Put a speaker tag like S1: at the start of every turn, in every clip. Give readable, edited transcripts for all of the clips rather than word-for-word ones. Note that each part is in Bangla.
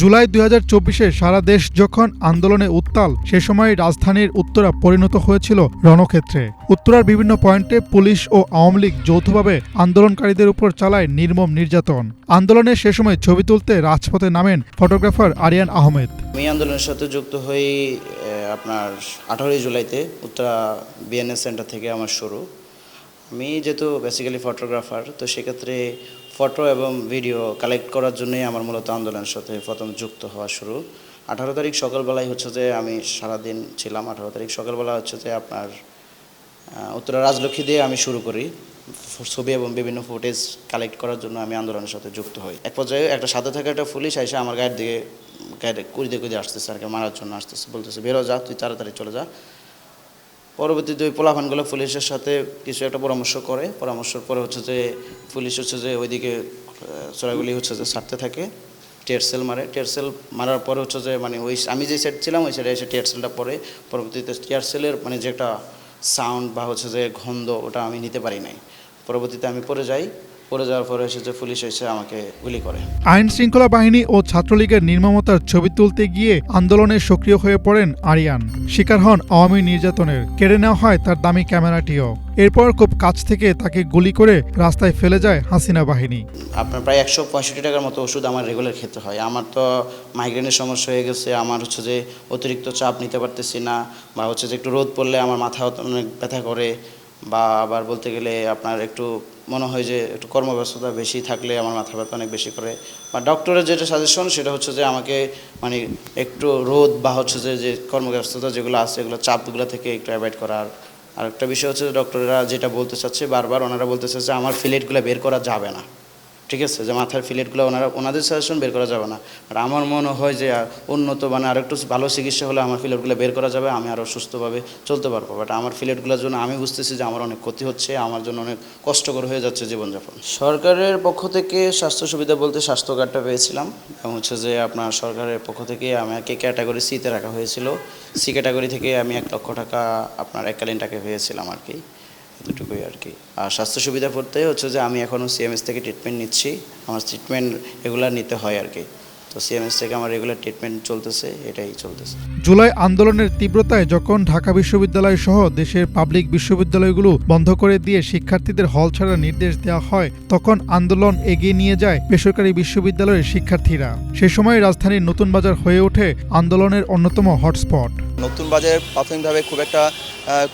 S1: জুলাই ২০২৪-এ সারা দেশ যখন আন্দোলনে উত্তাল, সে সময় রাজধানীর উত্তরা পরিণত হয়েছিল রণক্ষেত্রে। উত্তরার বিভিন্ন পয়েন্টে পুলিশ ও আওয়ামী লীগ যৌথভাবে আন্দোলনকারীদের উপর চালায় নির্মম নির্যাতন। আন্দোলনে সে সময় ছবি তুলতে রাজপথে নামেন ফটোগ্রাফার আরিয়ান আহমেদ।
S2: আমি আন্দোলনের সাথে যুক্ত হই আপনার 18ই জুলাইতে উত্তরা বিএনএস সেন্টার থেকে আমার শুরু। আমি যেহেতু বেসিক্যালি ফটোগ্রাফার, তো সেক্ষেত্রে ফটো এবং ভিডিও কালেক্ট করার জন্যই আমার মূলত আন্দোলনের সাথে প্রথম যুক্ত হওয়া শুরু। 18 তারিখ সকালবেলায় হচ্ছে যে আমি সারাদিন ছিলাম। 18 তারিখ সকালবেলা হচ্ছে যে আপনার উত্তরা রাজলক্ষ্মী দিয়ে আমি শুরু করি ছবি এবং বিভিন্ন ফুটেজ কালেক্ট করার জন্য আমি আন্দোলনের সাথে যুক্ত হই। এক পর্যায়ে একটা সাথে থাকা একটা পুলিশ এসে আমার গায়ের দিকে কুড়িয়ে আসতেছে আর কি, মারার জন্য আসতেছে, বলতেছে বেরো যা, তুই তাড়াতাড়ি চলে যা। পরবর্তীতে ওই পোলাপানগুলো পুলিশের সাথে কিছু একটা পরামর্শের পরে হচ্ছে যে পুলিশ হচ্ছে যে ওইদিকে চোরাগুলি হচ্ছে যে ছাড়তে থাকে, টিয়ারসেল মারে। টিয়ারসেল মারার পরে হচ্ছে যে মানে ওই আমি যে সাইড ছিলাম ওই সাইডে এসে টিয়ারসেলটা পরে, পরবর্তীতে টিয়ারসেলের মানে যে একটা সাউন্ড বা হচ্ছে যে গন্ধ, ওটা আমি নিতে পারি নাই। পরবর্তীতে আমি পড়ে যাওয়ার পরে এসে যে পুলিশ এসে আমাকে গুলি করে।
S1: আইন শৃঙ্খলা বাহিনী ও ছাত্রলীগের নির্মমতার ছবি তুলতে গিয়ে আন্দোলনে সক্রিয় হয়ে পড়েন আরিয়ান। শিকার হন আওয়ামী নির্যাতনের, কেড়ে নেওয়া হয় তার দামি ক্যামেরাটিও। এরপর খুব কাছ থেকে তাকে গুলি করে রাস্তায় ফেলে যায় হাসিনা বাহিনী।
S2: আপনার প্রায় 165 টাকার মতো ওষুধ আমার রেগুলার খেতে হয়। আমার তো মাইগ্রেনের সমস্যা হয়ে গেছে, আমার হচ্ছে যে অতিরিক্ত চাপ নিতে পারতেছি না, বা হচ্ছে যে একটু রোদ পড়লে আমার মাথা অনেক ব্যথা করে, বা আবার বলতে গেলে আপনার একটু মনে হয় যে একটু কর্মব্যস্ততা বেশি থাকলে আমার মাথা ব্যথা অনেক বেশি করে। বা ডক্টরের যেটা সাজেশন সেটা হচ্ছে যে আমাকে মানে একটু রোদ বা হচ্ছে যে কর্মব্যস্ততা যেগুলো আছে এগুলো চাপগুলো থেকে একটু অ্যাভয়েড করার। আর একটা বিষয় হচ্ছে যে ডক্টররা যেটা বলতে চাচ্ছে বারবার, ওনারা বলতে চাচ্ছে যে আমার ফিলেটগুলো বের করা যাবে না, ঠিক আছে, যে মাথার ফিলেটগুলো ওনাদের সাজেশন বের করা যাবে না। আর আমার মনে হয় যে উন্নত মানে আর একটু ভালো চিকিৎসা হলে আমার ফিলেটগুলো বের করা যাবে, আমি আরও সুস্থভাবে চলতে পারবো। বাট আমার ফিলেটগুলোর জন্য আমি বুঝতেছি যে আমার অনেক ক্ষতি হচ্ছে, আমার জন্য অনেক কষ্টকর হয়ে যাচ্ছে জীবনযাপন। সরকারের পক্ষ থেকে স্বাস্থ্য সুবিধা বলতে স্বাস্থ্য কার্ডটা পেয়েছিলাম, এবং হচ্ছে যে আপনার সরকারের পক্ষ থেকে আমাকে ক্যাটাগরি সিতে রাখা হয়েছিল। সি ক্যাটাগরি থেকে আমি 1 লক্ষ টাকা আপনার এককালীন টাকা পেয়েছিলাম আর কি, এতটুকুই আর কি। আর স্বাস্থ্য সুবিধা পড়তে হচ্ছে যে আমি এখনও সিএমএস থেকে ট্রিটমেন্ট নিচ্ছি, আমার ট্রিটমেন্ট রেগুলার নিতে হয় আর কি। তো সিএমএস থেকে আমার রেগুলার ট্রিটমেন্ট চলতেছে, এটাই চলতেছে।
S1: জুলাই আন্দোলনের তীব্রতায় যখন ঢাকা বিশ্ববিদ্যালয় সহ দেশের পাবলিক বিশ্ববিদ্যালয়গুলো বন্ধ করে দিয়ে শিক্ষার্থীদের হল ছাড়ার নির্দেশ দেওয়া হয়, তখন আন্দোলন এগিয়ে নিয়ে যায় বেসরকারি বিশ্ববিদ্যালয়ের শিক্ষার্থীরা। সে সময় রাজধানীর নতুন বাজার হয়ে ওঠে আন্দোলনের অন্যতম হটস্পট।
S3: নতুন বাজারে প্রাথমিকভাবে খুব একটা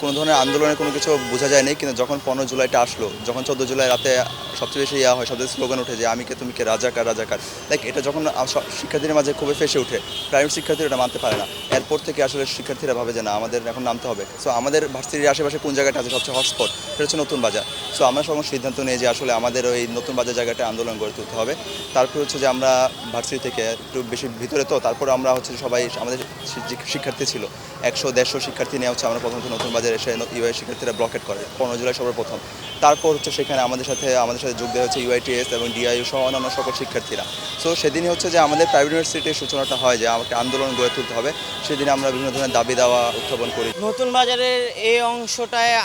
S3: কোনো ধরনের আন্দোলনের কোনো কিছু বোঝা যায়নি, কিন্তু যখন 15 জুলাইটা আসলো, যখন 14 জুলাই রাতে সবচেয়ে বেশি হয়, সবচেয়ে স্লোগান ওঠে যে আমি কে তুমি কে, রাজাকার রাজাকার, লাইক এটা যখন শিক্ষার্থীদের মাঝে খুবই ফেসে ওঠে, প্রাইভেট শিক্ষার্থীরা এটা মানতে পারে না। এরপর থেকে আসলে শিক্ষার্থীরা ভাবে যে না, আমাদের এখন নামতে হবে। সো আমাদের ভার্সিটির আশেপাশে কোন জায়গাটা আছে সবচেয়ে হটস্পট, সেটা হচ্ছে নতুন বাজার। সো আমরা সব সিদ্ধান্ত নিই যে আসলে আমাদের ওই নতুন বাজার জায়গাটা আন্দোলন গড়ে তুলতে হবে। তারপর হচ্ছে যে আমরা ভার্সিটি থেকে একটু বেশি ভিতরে, তো তারপর আমরা হচ্ছে সবাই আমাদের শিক্ষার্থী ছিল 100-150 শিক্ষার্থী নিয়ে হচ্ছে আমরা প্রথমত নতুন বাজার এসে ইউআই শিক্ষার্থীরা ব্লকেট করে 15 জুলাই সর্বপ্রথম। তারপর হচ্ছে সেখানে আমাদের সাথে যোগ দেওয়া হচ্ছে ইউআইটিএস এবং ডিআইইউ সহ অন্যান্য সকল শিক্ষার্থীরা। সো সেদিনই হচ্ছে যে আমাদের প্রাইভেট ইউনিভার্সিটির সূচনাটা হয়, যে আমাকে আন্দোলন গড়ে তুলতে হবে। সেদিন আমরা বিভিন্ন ধরনের দাবি দাওয়া উত্থাপন করি।
S4: নতুন বাজারের এই অংশটায়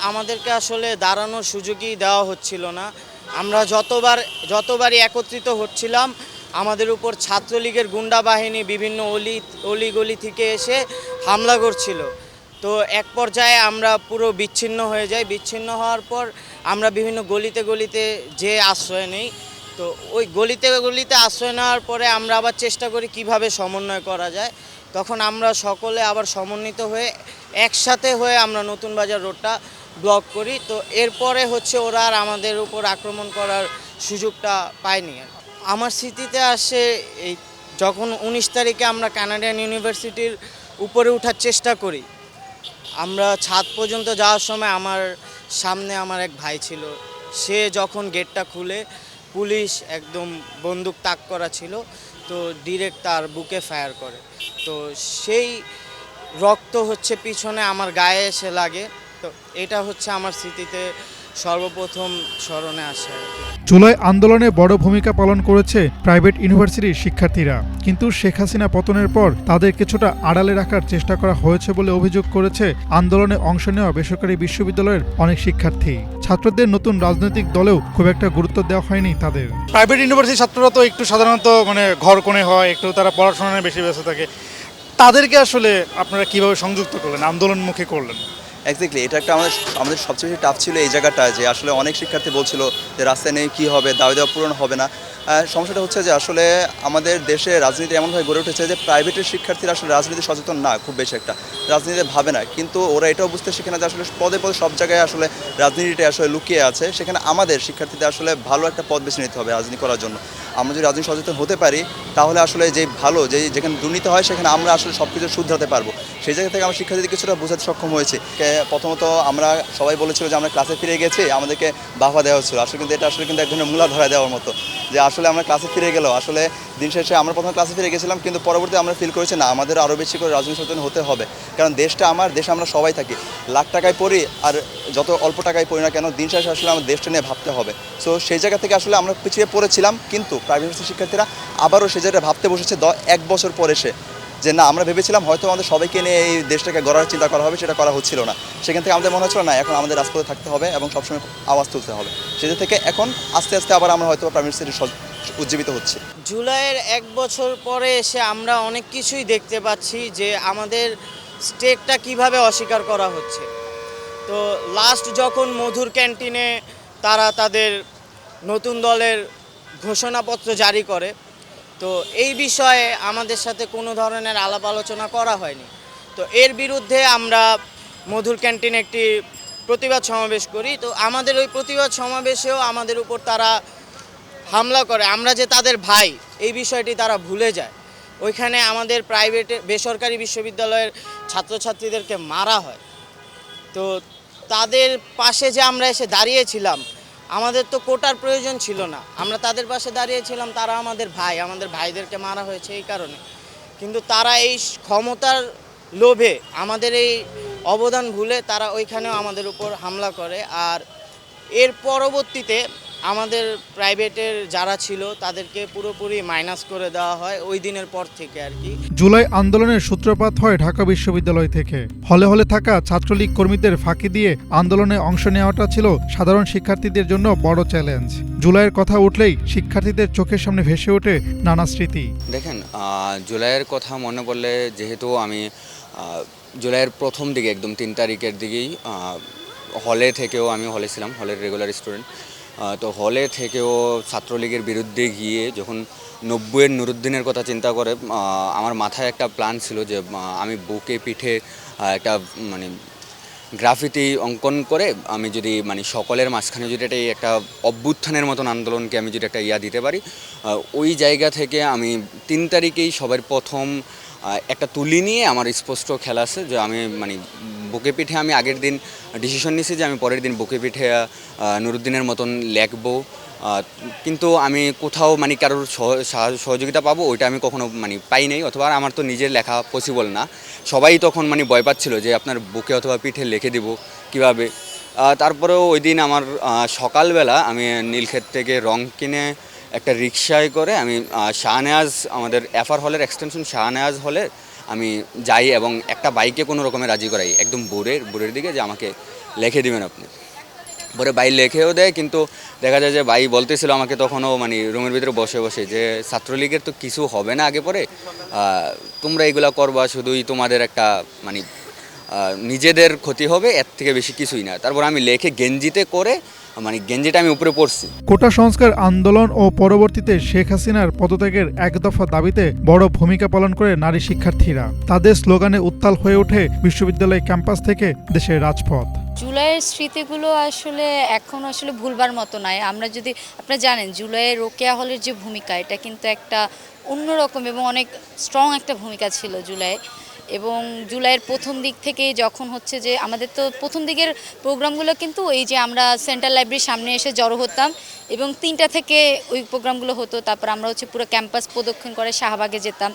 S4: আমাদেরকে আসলে দাঁড়ানোর সুযোগই দেওয়া হচ্ছিল না। আমরা যতবারই একত্রিত হচ্ছিলাম, আমাদের উপর ছাত্রলীগের গুন্ডা বাহিনী বিভিন্ন অলিগলি থেকে এসে হামলা করছিল। তো এক পর্যায়ে আমরা পুরো বিচ্ছিন্ন হয়ে যাই। বিচ্ছিন্ন হওয়ার পর আমরা বিভিন্ন গলিতে যে আশ্রয় নেই। তো ওই গলিতে আশ্রয় নেওয়ার পরে আমরা আবার চেষ্টা করি কিভাবে সমন্বয় করা যায়। তখন আমরা সকলে আবার সমন্বিত হয়ে একসাথে হয়ে আমরা নতুন বাজার রোডটা ব্লক করি। তো এরপরে হচ্ছে ওরা আর আমাদের উপর আক্রমণ করার সুযোগটা পায়নি। আমার স্মৃতিতে আসে এই যখন 19 তারিখে আমরা কানাডিয়ান ইউনিভার্সিটির উপরে ওঠার চেষ্টা করি, আমরা ছাদ পর্যন্ত যাওয়ার সময় আমার সামনে আমার এক ভাই ছিল, সে যখন গেটটা খুলে পুলিশ একদম বন্দুক তাক করা ছিল, তো ডিরেক্ট তার বুকে ফায়ার করে। তো সেই রক্ত হচ্ছে পিছনে আমার গায়ে এসে লাগে। তো এটা হচ্ছে আমার স্মৃতিতে সর্বপ্রথম স্মরণে আসে আর কি।
S1: জুলাই আন্দোলনে বড় ভূমিকা পালন করেছে প্রাইভেট ইউনিভার্সিটির শিক্ষার্থীরা, কিন্তু শেখ হাসিনা পতনের পর তাদের কিছুটা আড়ালে রাখার চেষ্টা করা হয়েছে বলে অভিযোগ করেছে আন্দোলনে অংশ নেওয়া বেসরকারি বিশ্ববিদ্যালয়ের অনেক শিক্ষার্থী। ছাত্রদের নতুন রাজনৈতিক দলেও খুব একটা গুরুত্ব দেওয়া হয়নি তাদের। প্রাইভেট ইউনিভার্সিটির ছাত্ররা তো একটু সাধারণত ঘর কোণে হয়, একটু তারা পড়াশোনা নিয়ে বেশি ব্যস্ত থাকে। তাদেরকে আসলে আপনারা কিভাবে সংযুক্ত করলেন, আন্দোলনমুখী করলেন?
S3: এক্স্যাক্টলি, এটা একটা আমাদের সবচেয়ে বেশি টাফ ছিল এই জায়গাটা, যে আসলে অনেক শিক্ষার্থী বলছিল যে রাস্তায় নেই কী হবে, দাবি দেওয়া পূরণ হবে না। সমস্যাটা হচ্ছে যে আসলে আমাদের দেশে রাজনীতি এমনভাবে গড়ে উঠেছে যে প্রাইভেটের শিক্ষার্থীরা আসলে রাজনীতি সচেতন না খুব বেশি একটা, রাজনীতি ভাবে না, কিন্তু ওরা এটাও বুঝতে শিখে না যে আসলে পদে পদে সব জায়গায় আসলে রাজনীতিটা আসলে লুকিয়ে আছে। সেখানে আমাদের শিক্ষার্থীদের আসলে ভালো একটা পথ বেছে নিতে হবে রাজনীতি করার জন্য। আমরা যদি রাজনীতি সচেতন হতে পারি তাহলে আসলে যে ভালো যেখানে দুর্নীতি হয় সেখানে আমরা আসলে সব কিছু শুধরাতে পারবো। সেই জায়গা থেকে আমরা শিক্ষার্থীদের কিছুটা বোঝাতে সক্ষম হয়েছে। প্রথমত আমরা সবাই বলেছিল যে আমরা ক্লাসে ফিরে গেছি, আমাদেরকে বাহবা দেওয়া হচ্ছিল, আসলে কিন্তু এটা আসলে কিন্তু এক ধরনের মূলাধারা দেওয়ার মতো, যে আসলে আমরা ক্লাসে ফিরে গেলেও আসলে দিন শেষে আমরা প্রথমে ক্লাসে ফিরে গেছিলাম, কিন্তু পরবর্তী আমরা ফিল করেছি না, আমাদের আরও বেশি করে রাজনীতি সচেতন হতে হবে। কারণ দেশটা আমার, দেশে আমরা সবাই থাকি, লাখ টাকায় পড়ি আর যত অল্প টাকায় পড়ি না কেন, দিন শেষে আসলে আমার দেশটা নিয়ে ভাবতে হবে। সো সেই জায়গা থেকে আসলে আমরা পিছিয়ে পড়েছিলাম, কিন্তু প্রাইভেট ইউনিভার্সিটির শিক্ষার্থীরা আবারও সেই জায়গাটা ভাবতে বসেছে 1 বছর পর এসে, যে না আমরা ভেবেছিলাম হয়তো আমাদের সবাইকে নিয়ে এই দেশটাকে গড়ার চিন্তা করা হবে, সেটা করা হচ্ছিল না। সেখান থেকে আমাদের মনে হচ্ছিল না এখন আমাদের রাজপথে থাকতে হবে এবং সবসময় আওয়াজ তুলতে হবে। সেটা থেকে এখন আস্তে আস্তে আবার আমরা হয়তো প্রাইভেট ইউনিভার্সিটি উজ্জীবিত হচ্ছে।
S4: জুলাইয়ের 1 বছর পরে এসে আমরা অনেক কিছুই দেখতে পাচ্ছি যে আমাদের স্টেকটা কিভাবে অস্বীকার করা হচ্ছে। তো লাস্ট যখন মধুর ক্যান্টিনে তারা তাদের নতুন দলের ঘোষণাপত্র জারি করে, তো এই বিষয়ে আমাদের সাথে কোনো ধরনের আলাপ আলোচনা করা হয়নি। তো এর বিরুদ্ধে আমরা মধুর ক্যান্টিনে একটি প্রতিবাদ সমাবেশ করি। তো আমাদের ওই প্রতিবাদ সমাবেশেও আমাদের উপর তারা হামলা করে, আমরা যে তাদের ভাই এই বিষয়টি তারা ভুলে যায়। ওইখানে আমাদের বেসরকারি বিশ্ববিদ্যালয়ের ছাত্রছাত্রীদেরকে মারা হয়। তো তাদের পাশে যে আমরা এসে দাঁড়িয়েছিলাম, আমাদের তো কোটার প্রয়োজন ছিল না, আমরা তাদের পাশে দাঁড়িয়েছিলাম, তারা আমাদের ভাই, আমাদের ভাইদেরকে মারা হয়েছে এই কারণে। কিন্তু তারা এই ক্ষমতার লোভে আমাদের এই অবদান ভুলে তারা ওইখানেও আমাদের উপর হামলা করে। আর এর পরবর্তীতে আমাদের প্রাইভেটের যারা ছিল তাদেরকে পুরোপুরি মাইনাস করে দেওয়া হয় ওই দিনের পর থেকে আর কি।
S1: জুলাই আন্দোলনের সূত্রপাত হয় ঢাকা বিশ্ববিদ্যালয় থেকে। হলে হলে থাকা ছাত্রলীগ কর্মীদের ফাঁকি দিয়ে আন্দোলনে অংশ নেওয়াটা ছিল সাধারণ শিক্ষার্থীদের জন্য বড় চ্যালেঞ্জ। জুলাইয়ের কথা উঠলেই শিক্ষার্থীদের চোখের সামনে ভেসে ওঠে নানা স্মৃতি।
S5: দেখেন, জুলাইয়ের কথা মনে পড়লে, যেহেতু আমি জুলাইয়ের প্রথম দিকে একদম 3 তারিখের দিকেই হলে থেকেও, আমি হলে ছিলাম, হলের রেগুলার স্টুডেন্ট, তো হলে থেকেও ছাত্রলীগের বিরুদ্ধে গিয়ে যখন 90-এর নুরুদ্দিনের কথা চিন্তা করে আমার মাথায় একটা প্ল্যান ছিল যে আমি বুকে পিঠে একটা গ্রাফিতি অঙ্কন করে আমি যদি সকলের মাঝখানে যদি একটা অভ্যুত্থানের মতন আন্দোলনকে আমি যদি একটা দিতে পারি, ওই জায়গা থেকে আমি 3 তারিখেই সবার প্রথম একটা তুলি নিয়ে আমার স্পষ্ট খেলা আছে যে আমি বুকে পিঠে আমি আগের দিন ডিসিশন নিয়েছি যে আমি পরের দিন বুকে পিঠে নুরুদ্দিনের মতন লেখবো, কিন্তু আমি কোথাও কারোর সহযোগিতা পাবো ওইটা আমি কখনো পাই নাই, অথবা আমার তো নিজের লেখা পসিবল না। সবাই তখন ভয় পাচ্ছিল যে আপনার বুকে অথবা পিঠে লিখে দিব কীভাবে। তারপরেও ওই দিন আমার সকালবেলা আমি নীলক্ষেত থেকে রং কিনে একটা রিক্সায় করে আমি শাহনেওয়াজ, আমাদের এফআর হলের এক্সটেনশন শাহনেওয়াজ হলে আমি যাই এবং একটা বাইকে কোনো রকমে রাজি করাই, একদম বোরের দিকে, যে আমাকে লিখে দিবেন আপনি। পরে ভাই লেখেও দেয়, কিন্তু দেখা যায় যে ভাই বলতেছিল আমাকে তখনও রুমের ভিতরে বসে বসে যে ছাত্রলীগের তো কিছু হবে না আগে পরে, তোমরা এগুলা করবা, শুধুই তোমাদের একটা নিজেদের ক্ষতি হবে, এর থেকে বেশি কিছুই না। তারপর আমি লেখে গেঞ্জিতে করে গেঞ্জিটা আমি উপরে পড়ছি।
S1: কোটা সংস্কার আন্দোলন ও পরবর্তীতে শেখ হাসিনার পদত্যাগের 1 দফা দাবিতে বড় ভূমিকা পালন করে নারী শিক্ষার্থীরা। তাদের স্লোগানে উত্তাল হয়ে ওঠে বিশ্ববিদ্যালয় ক্যাম্পাস থেকে দেশের রাজপথ।
S6: জুলাইয়ের স্মৃতিগুলো এখন ভুলবার মতো নয়। আমরা যদি আপনারা জানেন জুলাইয়ের রোকেয়া হলের যে ভূমিকা, এটা কিন্তু একটা অন্যরকম এবং অনেক স্ট্রং একটা ভূমিকা ছিল জুলাই। এবং জুলাইয়ের প্রথম দিক থেকে যখন হচ্ছে যে আমাদের তো প্রথম দিকের প্রোগ্রামগুলো কিন্তু এই যে আমরা সেন্ট্রাল লাইব্রেরির সামনে এসে জড়ো হতাম এবং 3টা থেকে ওই প্রোগ্রামগুলো হতো। তারপর আমরা হচ্ছে পুরো ক্যাম্পাস প্রদক্ষিণ করে শাহবাগে যেতাম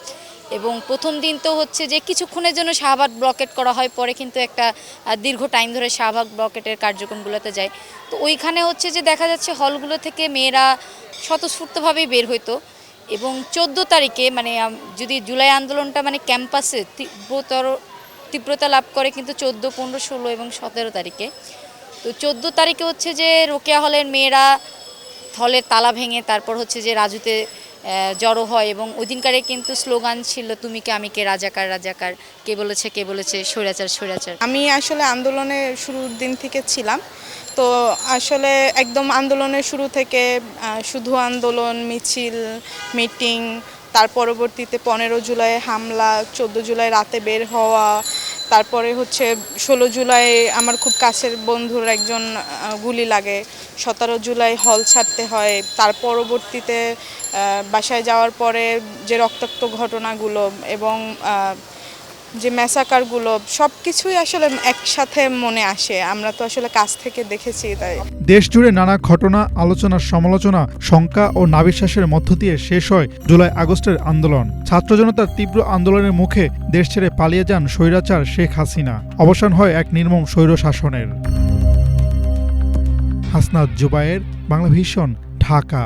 S6: এবং প্রথম দিন তো হচ্ছে যে কিছুক্ষণের জন্য শাহবাগ ব্লকেট করা হয়, পরে কিন্তু একটা দীর্ঘ টাইম ধরে শাহবাগ ব্লকেটের কার্যক্রমগুলোতে যায়। তো ওইখানে হচ্ছে যে দেখা যাচ্ছে হলগুলো থেকে মেয়েরা স্বতঃস্ফূর্তভাবেই বের হইতো এবং 14 তারিখে মানে যদি জুলাই আন্দোলনটা মানে ক্যাম্পাসে তীব্রতা লাভ করে কিন্তু 14, 15, 16 এবং 17 তারিখে। তো 14 তারিখে হচ্ছে যে রোকেয়া হলের মেয়েরা হলের তালা ভেঙে তারপর হচ্ছে যে রাজুতে জড়ো হয় এবং ওই দিনকারে কিন্তু স্লোগান ছিল তুমি কে আমি কে, রাজাকার রাজাকার, কে বলেছে স্বৈরাচার স্বৈরাচার।
S7: আমি আসলে আন্দোলনের শুরুর দিন থেকে ছিলাম, তো আসলে একদম আন্দোলনের শুরু থেকে শুধু আন্দোলন, মিছিল, মিটিং, তার পরবর্তীতে 15 জুলাই হামলা, 14 জুলাই রাতে বের হওয়া, তারপরে হচ্ছে 16 জুলাই আমার খুব কাছের বন্ধুর একজন গুলি লাগে, 17 জুলাই হল ছাড়তে হয়, তার পরবর্তীতে বাসায় যাওয়ার পরে যে রক্তাক্ত ঘটনাগুলো এবং যে ম্যাসাকারগুলো সব কিছুই আসলে একসাথে মনে আসে। আমরা তো আসলে কাছ থেকে দেখেছি তাই।
S1: দেশ জুড়ে নানা ঘটনা, আলোচনা, সমালোচনা, শঙ্কা ও নাবিশ্বাসের মধ্য দিয়ে শেষ হয় জুলাই আগস্টের আন্দোলন। ছাত্র জনতার তীব্র আন্দোলনের মুখে দেশ ছেড়ে পালিয়ে যান স্বৈরাচার শেখ হাসিনা। অবসান হয় এক নির্মম স্বৈর শাসনের। হাসনাত জুবায়ের, বাংলাভিশন, ঢাকা।